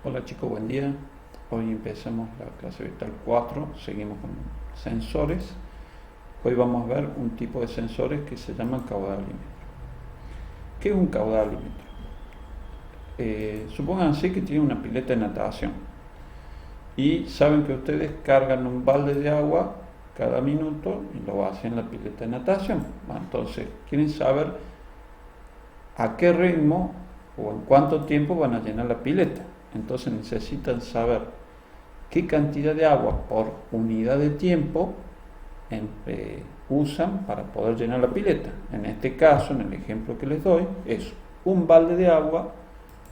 Hola chicos, buen día. Hoy empezamos la clase virtual 4, seguimos con sensores. Hoy vamos a ver un tipo de sensores que se llaman caudalímetro. ¿Qué es un caudalímetro? Supónganse que tienen una pileta de natación y saben que ustedes cargan un balde de agua cada minuto y lo hacen en la pileta de natación. Entonces, quieren saber a qué ritmo o en cuánto tiempo van a llenar la pileta. Entonces necesitan saber qué cantidad de agua por unidad de tiempo usan para poder llenar la pileta. En este caso, en el ejemplo que les doy, es un balde de agua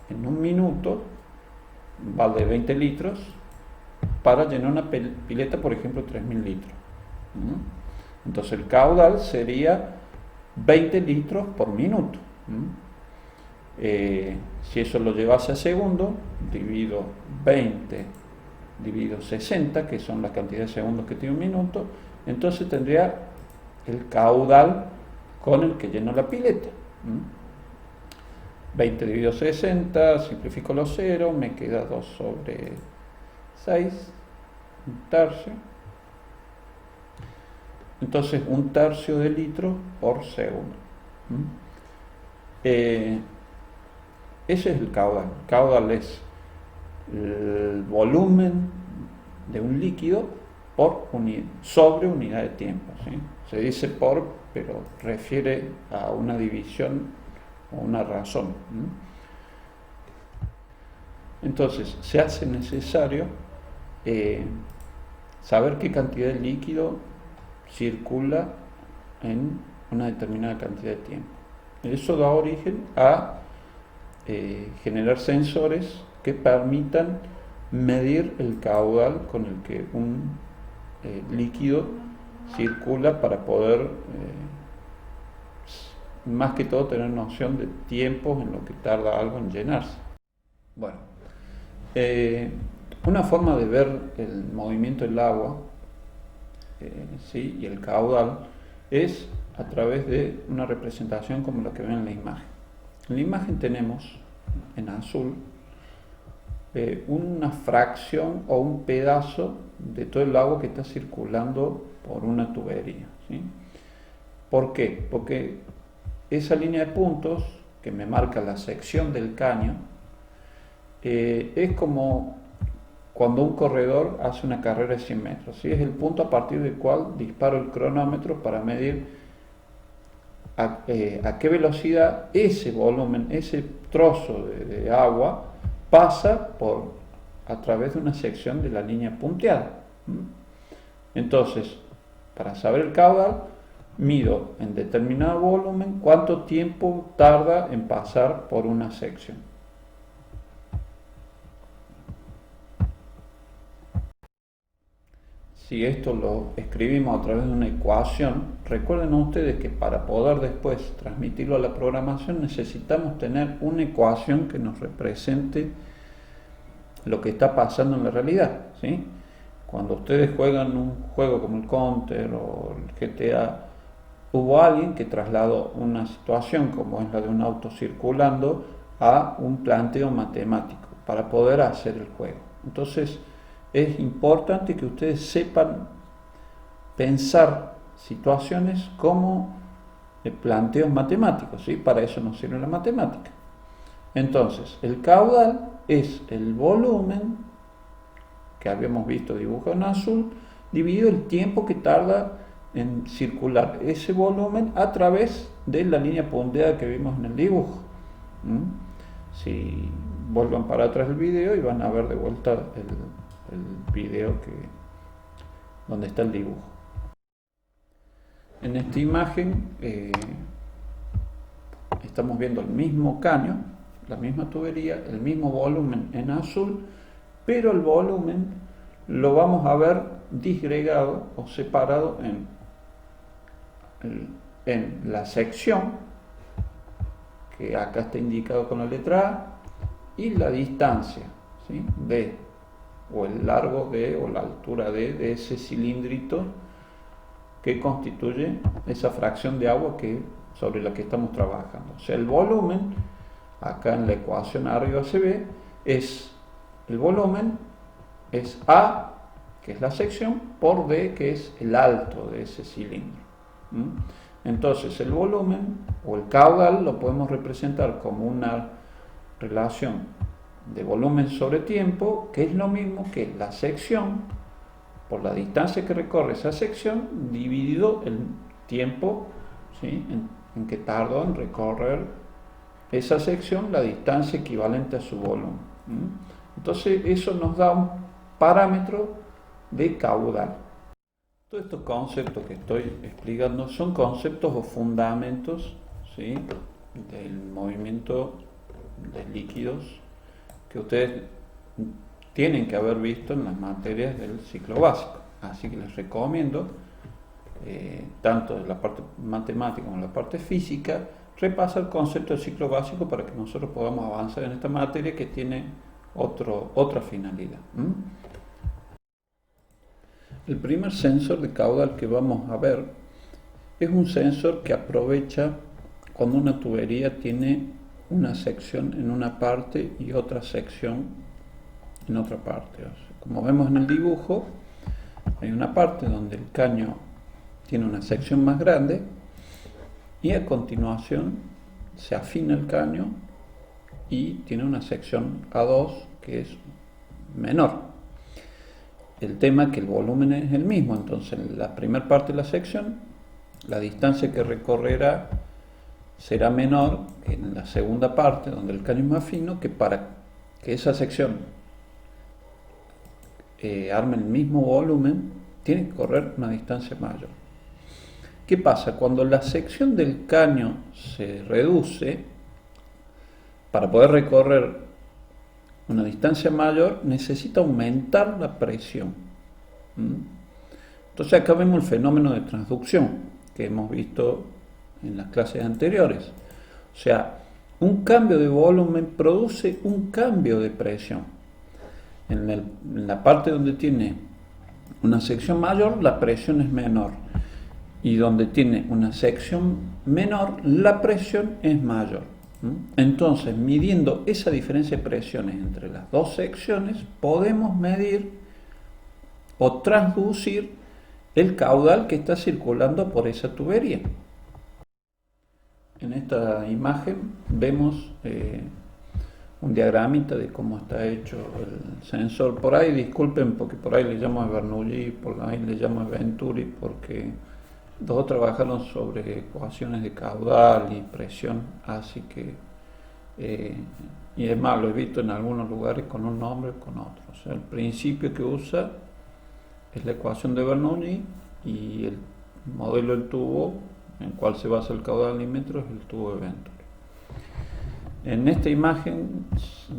en un minuto, un balde de 20 litros, para llenar una pileta, por ejemplo, 3000 litros. Entonces el caudal sería 20 litros por minuto. Si eso lo llevase a segundo, divido 20 divido 60, que son la cantidad de segundos que tiene un minuto, entonces tendría el caudal con el que lleno la pileta. 20 dividido 60, simplifico los ceros, me queda 2 sobre 6, un tercio. Entonces un tercio de litro por segundo. Ese es el caudal. El caudal es el volumen de un líquido sobre unidad de tiempo, ¿sí? Se dice por, pero refiere a una división o una razón. Entonces, se hace necesario saber qué cantidad de líquido circula en una determinada cantidad de tiempo. Eso da origen a generar sensores que permitan medir el caudal con el que un líquido circula para poder, más que todo, tener noción de tiempos en lo que tarda algo en llenarse. Bueno, una forma de ver el movimiento del agua ¿sí? y el caudal es a través de una representación como la que ven en la imagen. En la imagen tenemos en azul una fracción o un pedazo de todo el agua que está circulando por una tubería, ¿sí? ¿Por qué? Porque esa línea de puntos que me marca la sección del caño es como cuando un corredor hace una carrera de 100 metros, ¿sí? Es el punto a partir del cual disparo el cronómetro para medir a qué velocidad ese volumen, ese trozo de agua pasa a través de una sección de la línea punteada. Entonces, para saber el caudal, mido en determinado volumen cuánto tiempo tarda en pasar por una sección. Si esto lo escribimos a través de una ecuación, recuerden ustedes que para poder después transmitirlo a la programación necesitamos tener una ecuación que nos represente lo que está pasando en la realidad, ¿sí? Cuando ustedes juegan un juego como el Counter o el GTA, hubo alguien que trasladó una situación como es la de un auto circulando a un planteo matemático para poder hacer el juego. Entonces, es importante que ustedes sepan pensar situaciones como planteos matemáticos, ¿sí? Para eso nos sirve la matemática. Entonces, el caudal es el volumen que habíamos visto dibujado en azul, dividido el tiempo que tarda en circular ese volumen a través de la línea punteada que vimos en el dibujo. Si vuelvan para atrás el video y van a ver de vuelta el video donde está el dibujo. En esta imagen estamos viendo el mismo caño, la misma tubería, el mismo volumen en azul, pero el volumen lo vamos a ver disgregado o separado en la sección, que acá está indicado con la letra A, y la distancia, ¿sí? D, o el largo D o la altura D de ese cilindrito que constituye esa fracción de agua sobre la que estamos trabajando. O sea, el volumen, acá en la ecuación arriba se ve, es el volumen es A, que es la sección, por D, que es el alto de ese cilindro. Entonces el volumen o el caudal lo podemos representar como una relación de volumen sobre tiempo, que es lo mismo que la sección por la distancia que recorre esa sección dividido el tiempo, ¿sí?, en que tardó en recorrer esa sección, la distancia equivalente a su volumen. Entonces eso nos da un parámetro de caudal. Todos estos conceptos que estoy explicando son conceptos o fundamentos, ¿sí?, del movimiento de líquidos que ustedes tienen que haber visto en las materias del ciclo básico. Así que les recomiendo, tanto de la parte matemática como de la parte física, repasar el concepto del ciclo básico para que nosotros podamos avanzar en esta materia que tiene otra finalidad. El primer sensor de caudal que vamos a ver es un sensor que aprovecha cuando una tubería tiene una sección en una parte y otra sección en otra parte. O sea, como vemos en el dibujo, hay una parte donde el caño tiene una sección más grande y a continuación se afina el caño y tiene una sección A2 que es menor. El tema es que el volumen es el mismo, entonces en la primera parte de la sección la distancia que recorrerá será menor que en la segunda parte, donde el caño es más fino, que para que esa sección arme el mismo volumen, tiene que correr una distancia mayor. ¿Qué pasa? Cuando la sección del caño se reduce, para poder recorrer una distancia mayor, necesita aumentar la presión. Entonces acá vemos el fenómeno de transducción que hemos visto en las clases anteriores. O sea, un cambio de volumen produce un cambio de presión. En la parte donde tiene una sección mayor, la presión es menor. Y donde tiene una sección menor, la presión es mayor. Entonces, midiendo esa diferencia de presiones entre las dos secciones, podemos medir o transducir el caudal que está circulando por esa tubería. En esta imagen vemos un diagramita de cómo está hecho el sensor. Por ahí, disculpen, porque por ahí le llamo a Bernoulli, por ahí le llamo a Venturi, porque los dos trabajaron sobre ecuaciones de caudal y presión, así que, y es más, lo he visto en algunos lugares con un nombre o con otro. O sea, el principio que usa es la ecuación de Bernoulli y el modelo del tubo en el cual se basa el caudal alímetro es el tubo de Venturi. En esta imagen,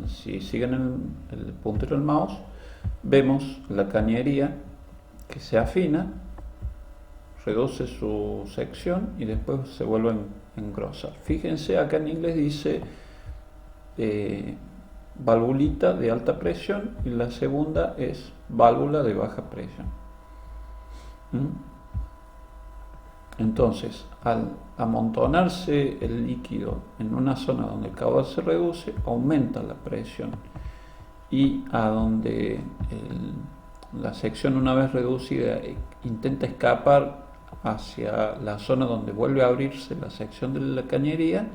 si siguen el puntero del mouse, vemos la cañería que se afina, reduce su sección y después se vuelve a engrosar. Fíjense, acá en inglés dice válvulita de alta presión y la segunda es válvula de baja presión. Entonces, al amontonarse el líquido en una zona donde el caudal se reduce, aumenta la presión, y a donde la sección, una vez reducida, intenta escapar hacia la zona donde vuelve a abrirse la sección de la cañería,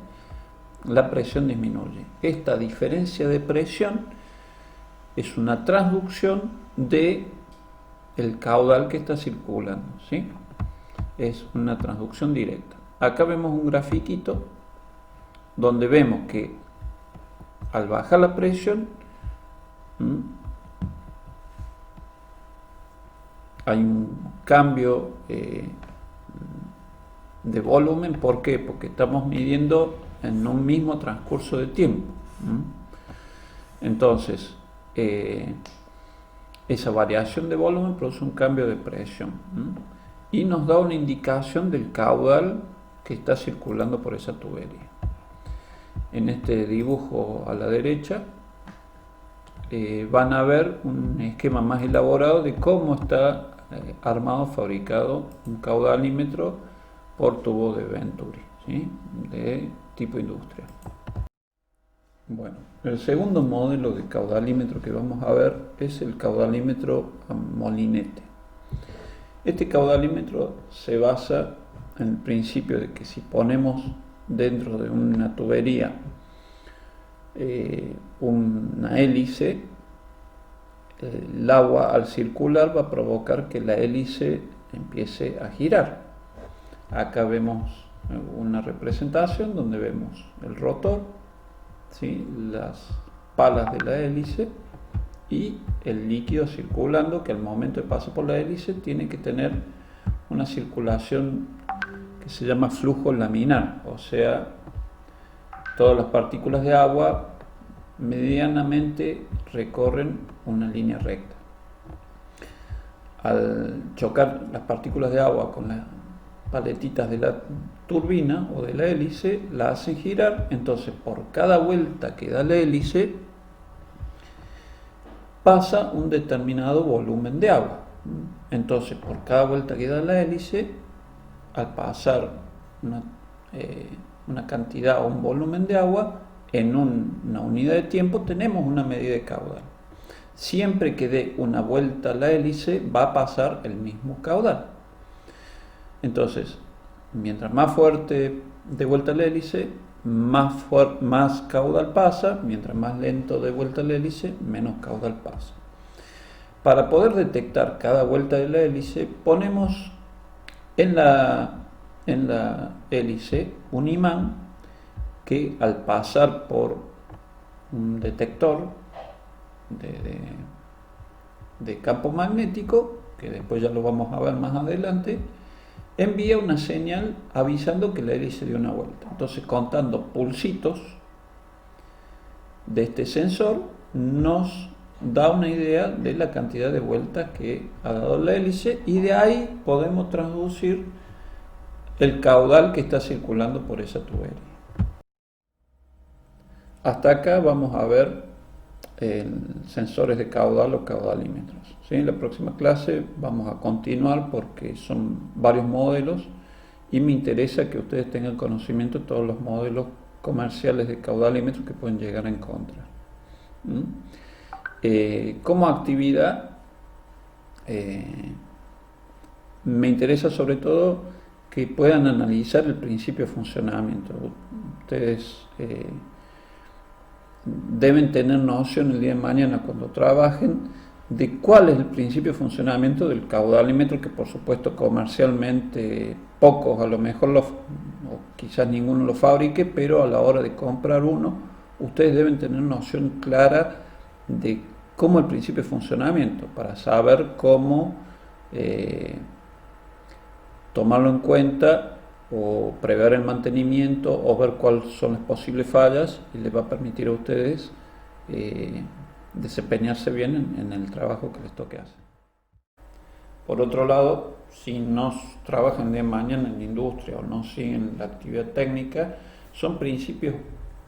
la presión disminuye. Esta diferencia de presión es una transducción de el caudal que está circulando, ¿sí? Es una transducción directa. Acá vemos un grafiquito donde vemos que al bajar la presión hay un cambio de volumen. ¿Por qué? Porque estamos midiendo en un mismo transcurso de tiempo. Entonces, esa variación de volumen produce un cambio de presión y nos da una indicación del caudal que está circulando por esa tubería. En este dibujo a la derecha van a ver un esquema más elaborado de cómo está armado, fabricado un caudalímetro por tubo de Venturi, ¿sí?, de tipo industrial. Bueno, el segundo modelo de caudalímetro que vamos a ver es el caudalímetro a molinete. Este caudalímetro se basa en el principio de que si ponemos dentro de una tubería una hélice, el agua al circular va a provocar que la hélice empiece a girar. Acá vemos una representación donde vemos el rotor, ¿sí?, las palas de la hélice y el líquido circulando, que al momento de pasar por la hélice tiene que tener una circulación que se llama flujo laminar, o sea, todas las partículas de agua medianamente recorren una línea recta. Al chocar las partículas de agua con las paletitas de la turbina o de la hélice, la hacen girar, entonces por cada vuelta que da la hélice pasa un determinado volumen de agua. Entonces por cada vuelta que da la hélice, al pasar una cantidad o un volumen de agua en una unidad de tiempo, tenemos una medida de caudal. Siempre que dé una vuelta a la hélice va a pasar el mismo caudal. Entonces, mientras más fuerte de vuelta a la hélice, más caudal pasa. Mientras más lento de vuelta a la hélice, menos caudal pasa. Para poder detectar cada vuelta de la hélice, ponemos en la hélice un imán que al pasar por un detector de campo magnético, que después ya lo vamos a ver más adelante, envía una señal avisando que la hélice dio una vuelta. Entonces, contando pulsitos de este sensor, nos da una idea de la cantidad de vueltas que ha dado la hélice, y de ahí podemos traducir el caudal que está circulando por esa tubería. Hasta acá vamos a ver sensores de caudal o caudalímetros. ¿Sí? En la próxima clase vamos a continuar porque son varios modelos y me interesa que ustedes tengan conocimiento de todos los modelos comerciales de caudalímetros que pueden llegar a encontrar. Como actividad, me interesa sobre todo que puedan analizar el principio de funcionamiento. Ustedes deben tener noción el día de mañana cuando trabajen de cuál es el principio de funcionamiento del caudalímetro, que por supuesto comercialmente pocos a lo mejor o quizás ninguno lo fabrique, pero a la hora de comprar uno ustedes deben tener noción clara de cómo el principio de funcionamiento, para saber cómo tomarlo en cuenta o prever el mantenimiento o ver cuáles son las posibles fallas, y les va a permitir a ustedes desempeñarse bien en el trabajo que les toque hacer. Por otro lado, si no trabajan de mañana en la industria o no siguen la actividad técnica, son principios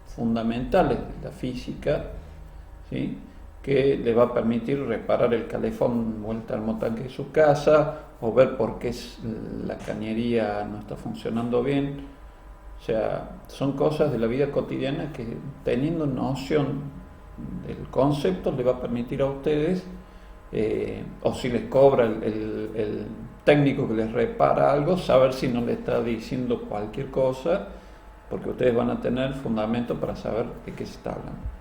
fundamentales de la física, ¿sí?, que les va a permitir reparar el calefón vuelta al motanque de su casa, o ver por qué la cañería no está funcionando bien. O sea, son cosas de la vida cotidiana que, teniendo noción del concepto, les va a permitir a ustedes, o si les cobra el técnico que les repara algo, saber si no le está diciendo cualquier cosa, porque ustedes van a tener fundamento para saber de qué se está hablando.